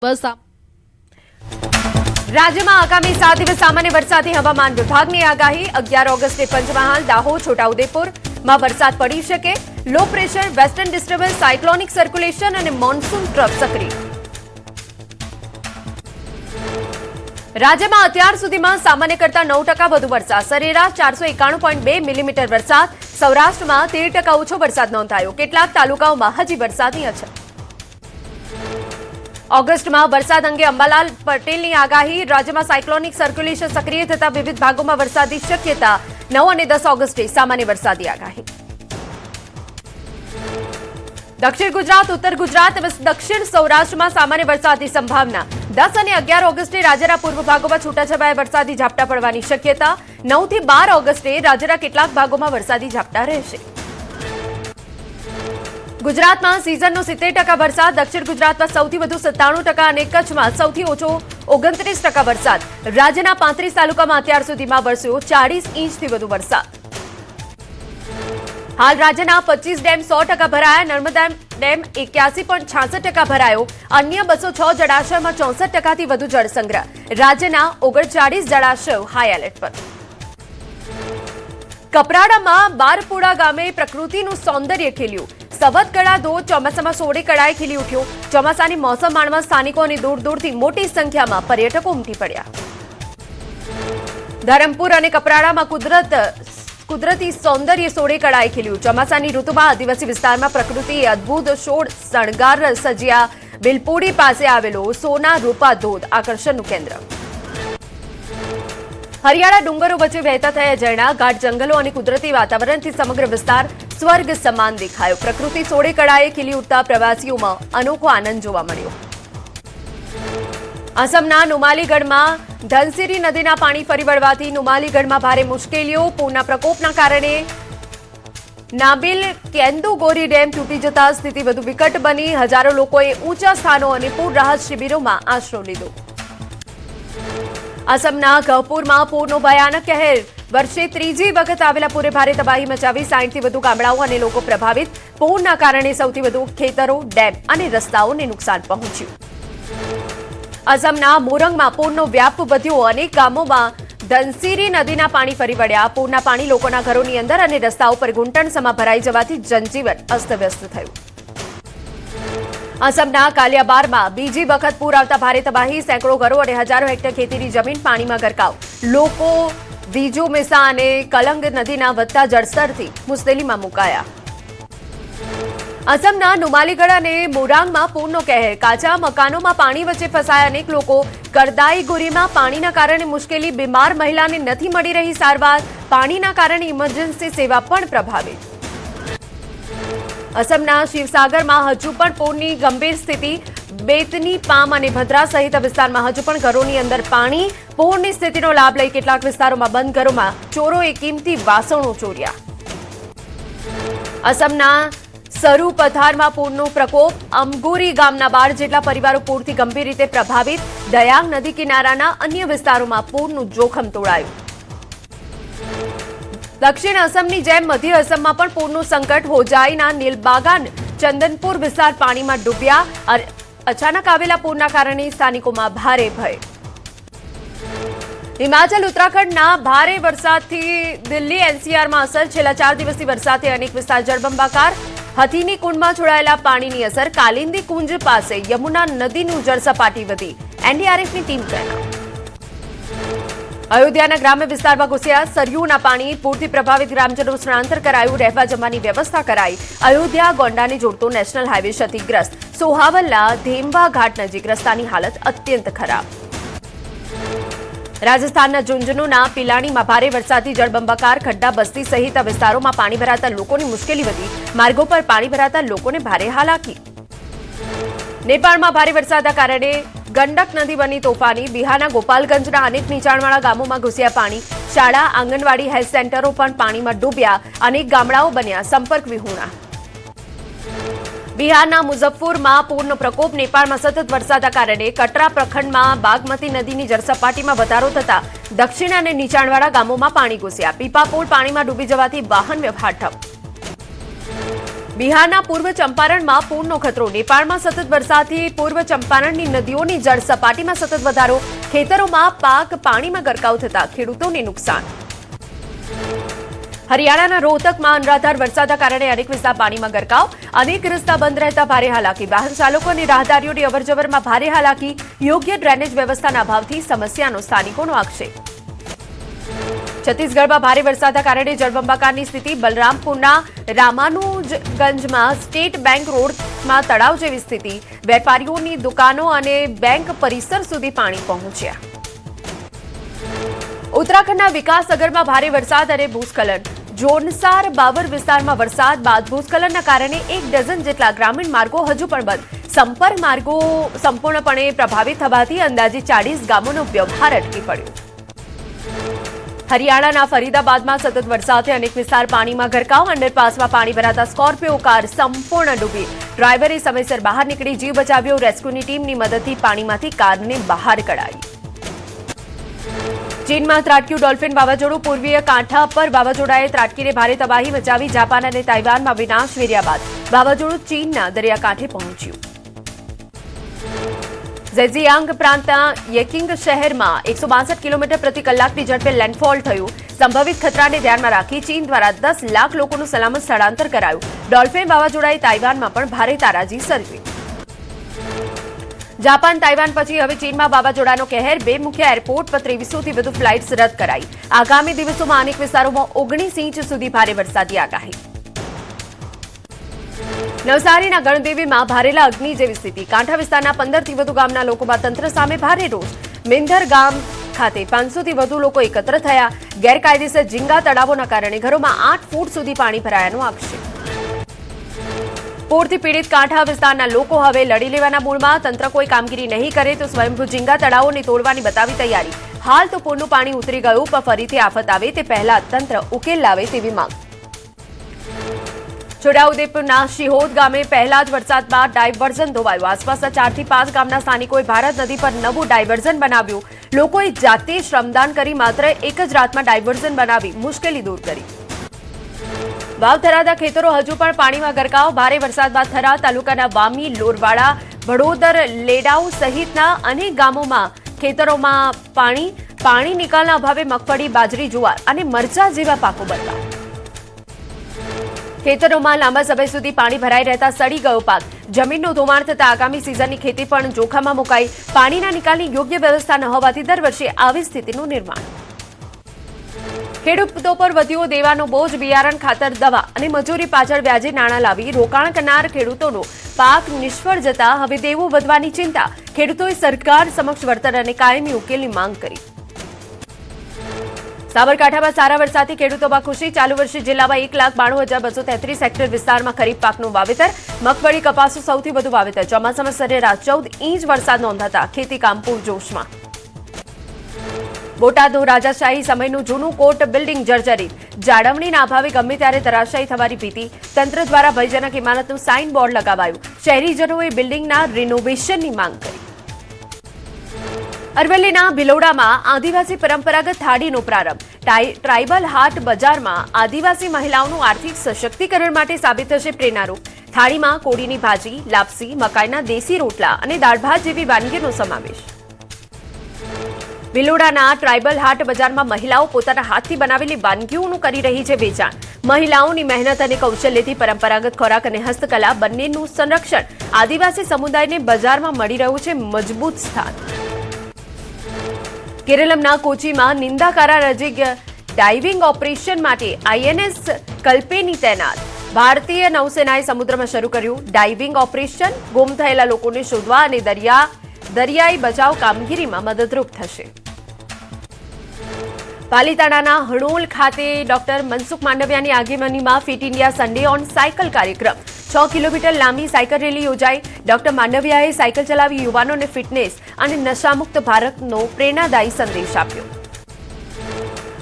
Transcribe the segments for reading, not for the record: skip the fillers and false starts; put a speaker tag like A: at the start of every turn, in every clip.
A: રાજ્યમાં આગામી 7 દિવસ સામાન્ય વરસાદની હવામાન વિભાગની આગાહી 11 ઓગસ્ટે પંચમહાલ, દાહોદ, છોટાઉદેપુરમાં વરસાદ પડી શકે. Low pressure, western disturbance, cyclonic circulation અને મોન્સૂન ટ્રફ સક્રિય. રાજ્યમાં અત્યાર સુધીમાં સામાન્ય કરતા 9% વધુ વરસાદ, સરેરાશ 491.2 મિલીમીટર વરસાદ. સૌરાષ્ટ્રમાં 13% ઓછો વરસાદ નોંધાયો. કેટલાક તાલુકાઓમાં હજી વરસાદની અછત. ઓગસ્ટમાં વરસાદ અંગે અંબાલાલ પટેલની આગાહી. રાજ્યમાં સાયક્લોનિક સર્ક્યુલેશન સક્રિય થતા વિવિધ ભાગોમાં વરસાદની શક્યતા. 9 અને 10 ઓગસ્ટે સામાન્ય વરસાદની આગાહી. દક્ષિણ ગુજરાત, ઉત્તર ગુજરાત તેમજ દક્ષિણ સૌરાષ્ટ્રમાં સામાન્ય વરસાદની સંભાવના. 10 અને 11 ઓગસ્ટે રાજ્યના પૂર્વ ભાગોમાં છૂટાછવાયા વરસાદી ઝાપટા પડવાની શક્યતા. 9 થી 12 ઓગસ્ટે રાજ્યના કેટલાક ભાગોમાં વરસાદી ઝાપટા રહેશે. ગુજરાતમાં સિઝનનો 70% વરસાદ. દક્ષિણ ગુજરાતમાં સૌથી વધુ 97% અને કચ્છમાં સૌથી ઓછો 29% વરસાદ. રાજ્યના 35 તાલુકામાં અત્યાર સુધીમાં વરસ્યો 40 ઇંચથી વધુ વરસાદ. હાલ રાજ્યના 25 ડેમ 100% ભરાયા. નર્મદા ડેમ 81.66% ભરાયો. અન્ય 206 જળાશયોમાં 64%થી વધુ જળસંગ્રહ. રાજ્યના 39 જળાશયો હાઈ એલર્ટ પર. કપરાડામાં બારપુરા ગામે પ્રકૃતિનું સૌંદર્ય ખીલ્યું. સવતકડા ધોધ ચોમાસામાં સોળે કળાએ ખીલી ઉઠ્યો. ચોમાસાની મોસમ માણવા સ્થાનિકો અને દૂર દૂરથી મોટી સંખ્યામાં પર્યટકો ઉમટી પડ્યા. ધરમપુર અને કપરાડામાં કુદરતી સૌંદર્ય સોળે કળાએ ખીલ્યું. ચોમાસાની ઋતુમાં આદિવાસી વિસ્તારમાં પ્રકૃતિએ અદભુત છોડ શણગાર સજ્યા. બિલપુડી પાસે આવેલો સોના રૂપા ધોધ આકર્ષણનું કેન્દ્ર. હરિયાળા ડુંગરો વચ્ચે વહેતા થયા ઝરણા. ગાઢ જંગલો અને કુદરતી વાતાવરણથી સમગ્ર વિસ્તાર સ્વર્ગ સમાન દેખાયો. પ્રકૃતિ સોળે કળાએ ખીલી ઉઠતા પ્રવાસીઓમાં અનોખો આનંદ જોવા મળ્યો. અસમના નુમાલીગઢમાં ધનસિરી નદીના પાણી ફરી વળવાથી નુમાલીગઢમાં ભારે મુશ્કેલીઓ. પૂરના પ્રકોપના કારણે નાબિલ કેન્દુગોરી ડેમ તૂટી જતા સ્થિતિ વધુ વિકટ બની. હજારો લોકોએ ઊંચા સ્થાનો અને પૂર રાહત શિબિરોમાં આશરો લીધો. અસમના ગહપુરમાં પૂરનો ભયાનક કહેર. વર્ષે ત્રીજી વખત આવેલા પૂરે ભારે તબાહી મચાવી. 60થી વધુ ગામડાઓ અને લોકો પ્રભાવિત. પૂરના કારણે સૌથી વધુ ખેતરો, ડેમ અને રસ્તાઓને નુકસાન પહોંચ્યું. અસમના મોરંગમાં પૂરનો વ્યાપ વધ્યો. અનેક ગામોમાં ધનસિરી નદીના પાણી ફરી વળ્યા. પૂરના પાણી લોકોના ઘરોની અંદર અને રસ્તાઓ પર ઘૂંટણસમાં ભરાઈ જવાથી જનજીવન અસ્તવ્યસ્ત થયું. અસમના કાલિયાબારમાં બીજી વખત પૂર આવતા ભારે તબાહી. સેંકડો ઘરો અને હજારો હેક્ટર ખેતીની જમીન પાણીમાં ગરકાવ. લોકો વિજુમેસા અને કલંગ નદીના વધતા જળસ્તરથી મુશ્કેલીમાં મુકાયા. અસમના નુમાલીગઢ અને મોરાંગમાં પૂરનો કહેર. કાચા મકાનોમાં પાણી વચ્ચે ફસાયા અનેક લોકો. કરદાઈગુરીમાં પાણીના કારણે મુશ્કેલી. બીમાર મહિલાને નથી મળી રહી સારવાર. પાણીના કારણે ઇમરજન્સી સેવા પણ પ્રભાવિત. અસમના શિવસાગરમાં હજુ પણ પૂરની ગંભીર સ્થિતિ. બેતની, પામ અને ભદ્રા સહિત વિસ્તારમાં હજુ પણ ઘરોની અંદર પાણી. પૂરની સ્થિતિનો લાભ લઈ કેટલાક વિસ્તારોમાં બંધ ઘરોમાં ચોરોએ કિંમતી વાસણો ચોર્યા. અસમના સરુ પથારમાં પૂરનો પ્રકોપ. અમગુરી ગામના 12 જેટલા પરિવારો પૂરથી ગંભીર રીતે પ્રભાવિત. દયાંગ નદી કિનારાના અન્ય વિસ્તારોમાં પૂરનું જોખમ તોળાયું. દક્ષિણ અસમની જેમ મધ્ય અસમમાં પણ પૂરનું સંકટ. હોજાઈના નીલબાગાન ચંદનપુર વિસ્તાર પાણીમાં ડૂબ્યા. અચાનક આવેલા પૂરના કારણે સ્થાનિકોમાં ભારે ભય. હિમાચલ, ઉત્તરાખંડના ભારે વરસાદથી દિલ્હી એનસીઆરમાં અસર. છેલ્લા 4 દિવસથી વરસાદથી અનેક વિસ્તાર જળબંબાકાર. હથીની કુંડમાં છોડાયેલા પાણીની અસર. કાલિંદી કુંજ પાસે યમુના નદીનું જળસપાટી વધી. એનડીઆરએફની ટીમ તૈનાત. અયોધ્યાના ગ્રામ્ય વિસ્તારમાં ઘૂસ્યા સરયુના પાણી. પૂરથી પ્રભાવિત ગ્રામજનો સ્થળાંતર કરાયું. રહેવા જમવાની વ્યવસ્થા કરાઈ. અયોધ્યા ગોંડાને જોડતો નેશનલ હાઈવે ક્ષતિગ્રસ્ત. સોહાવલના ધેમવા ઘાટ નજીક રસ્તાની હાલત અત્યંત ખરાબ. રાજસ્થાનના ઝુંઝુનુના પિલાણીમાં ભારે વરસાદથી જળબંબાકાર. ખડ્ડા, બસ્તી સહિત વિસ્તારોમાં પાણી ભરાતા લોકોની મુશ્કેલી વધી. માર્ગો પર પાણી ભરાતા લોકોને ભારે હાલાકી. નેપાળમાં ભારે વરસાદના કારણે ગંડક નદી બની તોફાની. બિહારના ગોપાલગંજના અનેક નીચાણવાળા ગામોમાં ઘૂસ્યા પાણી. શાળા, આંગણવાડી, હેલ્થ સેન્ટરો પણ પાણીમાં ડૂબ્યા. અનેક ગામડાઓ બન્યા સંપર્ક વિહોણા. બિહારના મુઝફ્ફરમાં પૂરનો પ્રકોપ. નેપાળમાં સતત વરસાદના કારણે કટરા પ્રખંડમાં બાગમતી નદીની જળસપાટીમાં વધારો થતા દક્ષિણ અને નીચાણવાળા ગામોમાં પાણી ઘૂસ્યા. પીપાપોળ પાણીમાં ડૂબી જવાથી વાહન વ્યવહાર ઠપ. બિહારના પૂર્વ ચંપારણમાં પૂરનો ખતરો. નેપાળમાં સતત વરસાદથી પૂર્વ ચંપારણની નદીઓની જળ સપાટીમાં સતત વધારો. ખેતરોમાં પાક પાણીમાં ગરકાવ થતા ખેડૂતોને નુકસાન. હરિયાણાના રોહતકમાં અનરાધાર વરસાદના કારણે અનેક વિસ્તાર પાણીમાં ગરકાવ. અનેક રસ્તા બંધ રહેતા ભારે હાલાકી. વાહન ચાલકો અને રાહદારીઓની અવરજવરમાં ભારે હાલાકી. યોગ્ય ડ્રેનેજ વ્યવસ્થાના અભાવથી સમસ્યાનો સ્થાનિકોનો આક્ષેપ. છત્તીસગઢમાં ભારે વરસાદના કારણે જળબંબાકારની સ્થિતિ. બલરામપુરના રામાનુજગંજમાં સ્ટેટ બેંક રોડમાં તળાવ જેવી સ્થિતિ. વેપારીઓની દુકાનો અને બેંક પરિસર સુધી પાણી પહોંચ્યા. ઉત્તરાખંડના વિકાસનગરમાં ભારે વરસાદ અને ભૂસ્ખલન. જોનસાર બાબર વિસ્તારમાં વરસાદ બાદ ભૂસ્ખલનના કારણે 1 ડઝન જેટલા ગ્રામીણ માર્ગો હજુ પણ બંધ. સંપર્ક માર્ગો સંપૂર્ણપણે પ્રભાવિત થવાથી અંદાજે 40 ગામોનો વ્યવહાર અટકી પડ્યો. હરિયાણાના ફરીદાબાદમાં સતત વરસાદથી અનેક વિસ્તાર પાણીમાં ગરકાવ. અંડરપાસમાં પાણી ભરાતા સ્કોર્પિયો કાર સંપૂર્ણ ડૂબી. ડ્રાઈવરે સમયસર બહાર નીકળી જીવ બચાવ્યો. રેસ્ક્યુની ટીમની મદદથી પાણીમાંથી કારને બહાર કઢાઈ. ચીનમાં ત્રાટક્યું ડોલ્ફિન વાવાઝોડું. પૂર્વીય કાંઠા પર વાવાઝોડાએ ત્રાટકીને ભારે તબાહી મચાવી. જાપાન અને તાઇવાનમાં વિનાશ વેર્યા બાદ વાવાઝોડું ચીનના દરિયાકાંઠે પહોંચ્યું. ઝેજિયાંગ પ્રાંતના યેકિંગ શહેરમાં 162 કિલોમીટર પ્રતિ કલાકની ઝડપે લેન્ડફોલ થયું. સંભવિત ખતરાને ધ્યાનમાં રાખી ચીન દ્વારા 10 લાખ લોકોનું સલામત સ્થળાંતર કરાયું. ડોલ્ફિન વાવાઝોડાએ તાઇવાનમાં પણ ભારે તારાજી સર્જી. જાપાન તાઇવાન પછી હવે ચીનમાં વાવાઝોડાનો કહેર. 2 મુખ્ય એરપોર્ટ પર 2300થી વધુ ફ્લાઇટ્સ રદ કરાઈ. આગામી દિવસોમાં અનેક વિસ્તારોમાં 19 ઇંચ સુધી ભારે વરસાદની આગાહી. નવસારીના ગણદેવીમાં ભારેલા અગ્નિ જેવી સ્થિતિ. કાંઠા વિસ્તારના 15થી વધુ ગામના લોકોમાં તંત્ર સામે ભારે રોષ. મેંધર ગામ ખાતે 500થી વધુ લોકો એકત્ર થયા. ગેરકાયદેસર ઝીંગા તળાવોના કારણે ઘરોમાં 8 ફૂટ સુધી પાણી ભરાયાનો આક્ષેપ. પૂરથી પીડિત કાંઠા વિસ્તારના લોકો હવે લડી લેવાના મૂડમાં. તંત્ર કોઈ કામગીરી નહીં કરે તો સ્વયંભૂ ઝીંગા તળાવોને તોડવાની બતાવી તૈયારી. હાલ તો પૂરનું પાણી ઉતરી ગયું, પણ ફરીથી આફત આવે તે પહેલા તંત્ર ઉકેલ લાવે તેવી માંગ. છોટાઉદેપુરના શિહોદ ગામે પહેલા જ વરસાદ બાદ ડાયવર્ઝન ધોવાયું. આસપાસના 4 થી 5 ગામના સ્થાનિકોએ ભારત નદી પર નવું ડાયવર્ઝન બનાવ્યું. લોકોએ જાતે શ્રમદાન કરી માત્ર એક જ રાતમાં ડાયવર્ઝન બનાવી મુશ્કેલી દૂર કરી. વાવ થરાદા ખેતરો હજુ પણ પાણીમાં ગરકાવ. ભારે વરસાદ બાદ થરાદ તાલુકાના વામી, લોરવાડા, ભડોદર, લેડાઉ સહિતના અનેક ગામોમાં ખેતરોમાં પાણી નિકાલના અભાવે મગફળી, બાજરી, જુવાર અને મરચા જેવા પાકો બરબાદ. ખેતરોમાં લાંબા સમય સુધી પાણી ભરાઈ રહેતા સડી ગયો પાક. જમીનનું ધોવાણ થતા આગામી સિઝનની ખેતી પણ જોખમમાં મુકાઈ. પાણીના નિકાલની યોગ્ય વ્યવસ્થા ન હોવાથી દર વર્ષે આવી સ્થિતિનું નિર્માણ. ખેડૂતો પર વધ્યો દેવાનો બોજ. બિયારણ, ખાતર, દવા અને મજૂરી પાછળ વ્યાજે નાણાં લાવી રોકાણ કરનાર ખેડૂતોનો પાક નિષ્ફળ જતા હવે દેવું વધવાની ચિંતા. ખેડૂતોએ સરકાર સમક્ષ વળતર અને કાયમી ઉકેલની માંગ કરી. સાબરકાંઠામાં સારા વરસાદથી ખેડૂતોમાં ખુશી. ચાલુ વર્ષે જિલ્લામાં 1,92,233 હેક્ટર વિસ્તારમાં ખરીફ પાકનું વાવેતર. મગફળી, કપાસનું સૌથી વધુ વાવેતર. ચોમાસામાં સરેરાશ 14 ઇંચ વરસાદ નોંધાતા ખેતીકામ પૂરજોશમાં. બોટાદનું રાજાશાહી સમયનું જૂનું કોર્ટ બિલ્ડિંગ જર્જરિત. જાળવણીના અભાવે ગમે ત્યારે ધરાશાયી થવાની ભીતિ. તંત્ર દ્વારા ભયજનક ઇમારતનું સાઇન બોર્ડ લગાવાયું. શહેરીજનોએ બિલ્ડિંગના રિનોવેશનની માંગ કરી. અરવલ્લીના ભિલોડામાં આદિવાસી પરંપરાગત થાળીનો પ્રારંભ. ટ્રાઇબલ હાટ બજારમાં આદિવાસી મહિલાઓનું આર્થિક સશક્તિકરણ માટે સાબિત થશે પ્રેરણારૂપ. થાળીમાં કોળીની ભાજી, લાપસી, મકાઈના દેશી રોટલા અને દાળ ભાત જેવી વાનગીનો સમાવેશ. ભિલોડાના ટ્રાઇબલ હાટ બજારમાં મહિલાઓ પોતાના હાથથી બનાવેલી વાનગીઓનું કરી રહી છે વેચાણ. મહિલાઓની મહેનત અને કૌશલ્યથી પરંપરાગત ખોરાક અને હસ્તકલા બંનેનું સંરક્ષણ. આદિવાસી સમુદાયને બજારમાં મળી રહ્યું છે મજબૂત સ્થાન. કેરળના કોચીમાં નિંદાકારા નજીક ડાઇવિંગ ઓપરેશન માટે આઈએનએસ કલ્પેની તૈનાત. ભારતીય નૌસેનાએ સમુદ્રમાં શરૂ કર્યું ડાઇવિંગ ઓપરેશન. ગુમ થયેલા લોકોને શોધવા અને દરિયાઈ બચાવ કામગીરીમાં મદદરૂપ થશે. પાલીતાણાના હણોલ ખાતે ડોક્ટર મનસુખ માંડવિયાની આગેવાનીમાં fit India Sunday on cycle કાર્યક્રમ. 6 કિલોમીટર લાંબી સાયકલ રેલી યોજાઈ. ડોક્ટર માંડવિયાએ સાયકલ ચલાવી યુવાનોને ફિટનેસ અને નશામુક્ત ભારતનો પ્રેરણાદાયી સંદેશ આપ્યો.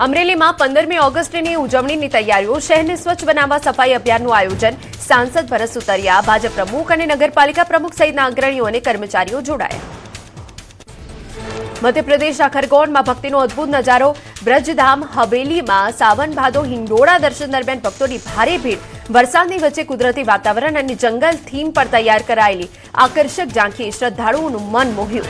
A: અમરેલીમાં 15મી ઓગસ્ટની ઉજવણીની તૈયારીઓ. શહેરને સ્વચ્છ બનાવવા સફાઈ અભિયાનનું આયોજન. સાંસદ ભરત સુતરિયા, ભાજપ પ્રમુખ અને નગરપાલિકા પ્રમુખ સહિતના અગ્રણીઓ અને કર્મચારીઓ જોડાયા. મધ્યપ્રદેશના ખરગોનમાં ભક્તિનો અદભુત નજારો. બ્રજધામ હવેલીમાં સાવન ભાદો હિંડોળા દર્શન દરમિયાન ભક્તોની ભારે ભીડ. વરસાદની વચ્ચે કુદરતી વાતાવરણ અને જંગલ થીમ પર તૈયાર કરાયેલી આકર્ષક ઝાંખીએ શ્રદ્ધાળુઓનું મન મોહ્યું.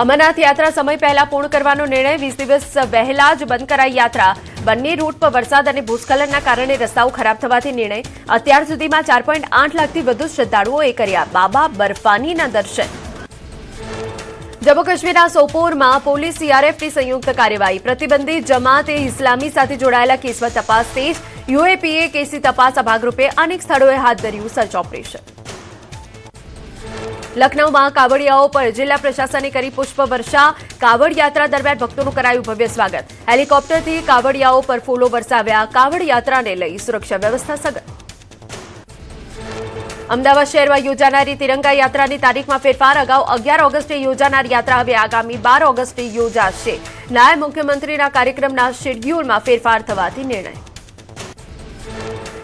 A: અમરનાથ યાત્રા સમય પહેલા પૂર્ણ કરવાનો નિર્ણય. 20 દિવસ વહેલા જ બંધ કરાઈ યાત્રા. બંને રૂટ પર વરસાદ અને ભૂસ્ખલનના કારણે રસ્તાઓ ખરાબ થવાથી નિર્ણય. અત્યાર સુધીમાં 4.8 લાખથી વધુ શ્રદ્ધાળુઓએ કર્યા બાબા બર્ફાનીના દર્શન. જમ્મુ કાશ્મીરના સોપોરમાં પોલીસ સીઆરએફની સંયુક્ત કાર્યવાહી. પ્રતિબંધિત જમાત એ ઇસ્લામી સાથે જોડાયેલા કેસમાં તપાસ તેજ. યુએપીએ કેસની તપાસના ભાગરૂપે અનેક સ્થળોએ હાથ ધર્યું સર્ચ ઓપરેશન. લખનૌમાં કાવડિયાઓ પર જિલ્લા પ્રશાસને કરી પુષ્પવર્ષા. કાવડ યાત્રા દરમિયાન ભક્તોનું કરાયું ભવ્ય સ્વાગત. હેલિકોપ્ટરથી કાવડિયાઓ પર ફૂલો વરસાવ્યા. કાવડ યાત્રાને લઈ સુરક્ષા વ્યવસ્થા સઘન. અમદાવાદ શહેરમાં યોજાનારી તિરંગા યાત્રાની તારીખમાં ફેરફાર. અગાઉ 11 ઓગસ્ટે યોજાનાર યાત્રા હવે આગામી 12 ઓગસ્ટે યોજાશે. નાયબ મુખ્યમંત્રીના કાર્યક્રમના શેડ્યુલમાં ફેરફાર થવાથી નિર્ણય.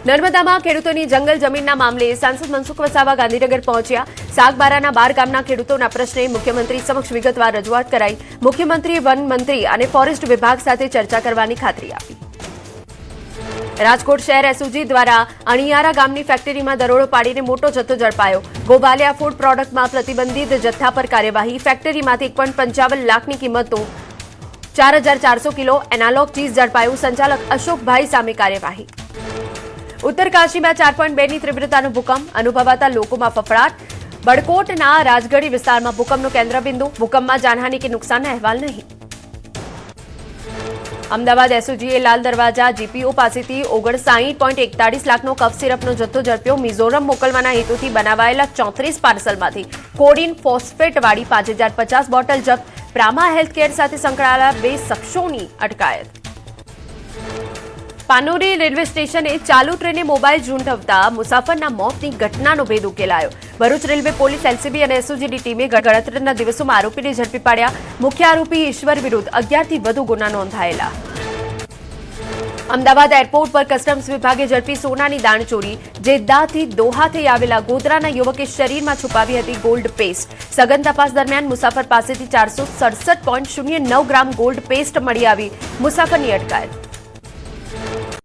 A: નર્મદામાં ખેડૂતોની જંગલ જમીનના મામલે સાંસદ મનસુખ વસાવા ગાંધીનગર પહોંચ્યા. સાગબારાના 12 ગામના ખેડૂતોના પ્રશ્ને મુખ્યમંત્રી સમક્ષ વિગતવાર રજૂઆત કરાઈ. મુખ્યમંત્રીએ વન મંત્રી અને ફોરેસ્ટ વિભાગ સાથે ચર્ચા કરવાની ખાતરી આપી. રાજકોટ શહેર એસઓજી દ્વારા અણિયારા ગામની ફેક્ટરીમાં દરોડો પાડીને મોટો જથ્થો ઝડપાયો. ગોબાલિયા ફૂડ પ્રોડક્ટમાં પ્રતિબંધિત જથ્થા પર કાર્યવાહી. ફેક્ટરીમાંથી 1.55 લાખની કિંમતનું 4400 કિલો એનાલોગ ચીઝ ઝડપાયું. સંચાલક અશોકભાઈ સામે કાર્યવાહી. ઉત્તરકાશીમાં 4.2ની તીવ્રતાનો ભૂકંપ. અનુભવાતા લોકોમાં ફફડાટ. બડકોટના રાજગઢી વિસ્તારમાં ભૂકંપનું કેન્દ્રબિંદુ. ભૂકંપમાં જાનહાનિ કે નુકસાનના અહેવાલ નહીં. અમદાવાદ એસઓજીએ લાલ દરવાજા જીપીઓ પાસેથી 59.41 લાખનો કફ સિરપનો જથ્થો ઝડપ્યો. મિઝોરમ મોકલવાના હેતુથી બનાવાયેલા 34 પાર્સલમાંથી કોડિન ફોસ્ફેટવાળી 5050 બોટલ જપ્ત. પ્રામા હેલ્થકેર સાથે સંકળાયેલા 2 શખ્સોની અટકાયત. પાનોરી રેલવે સ્ટેશને ચાલુ ટ્રેને મોબાઈલ ઝૂંટવતા મુસાફરના મોતની ઘટનાનો ભેદ ઉકેલાયો. ભરૂચ રેલવે પોલીસ એલસીબી અને એસઓજીની ટીમે ગણતરીના દિવસોમાં આરોપીને ઝડપી પાડ્યા. મુખ્ય આરોપી ઈશ્વર વિરુદ્ધ 11થી વધુ ગુના નોંધાયેલા. અમદાવાદ એરપોર્ટ પર કસ્ટમ્સ વિભાગે ઝડપી સોનાની દાણચોરી. જેદ્દાથી દોહા થઈ આવેલા ગોધરાના યુવકે શરીરમાં છુપાવી હતી ગોલ્ડ પેસ્ટ. સઘન તપાસ દરમિયાન મુસાફર પાસેથી 467.09 ગ્રામ ગોલ્ડ પેસ્ટ મળી આવી. મુસાફરની અટકાયત.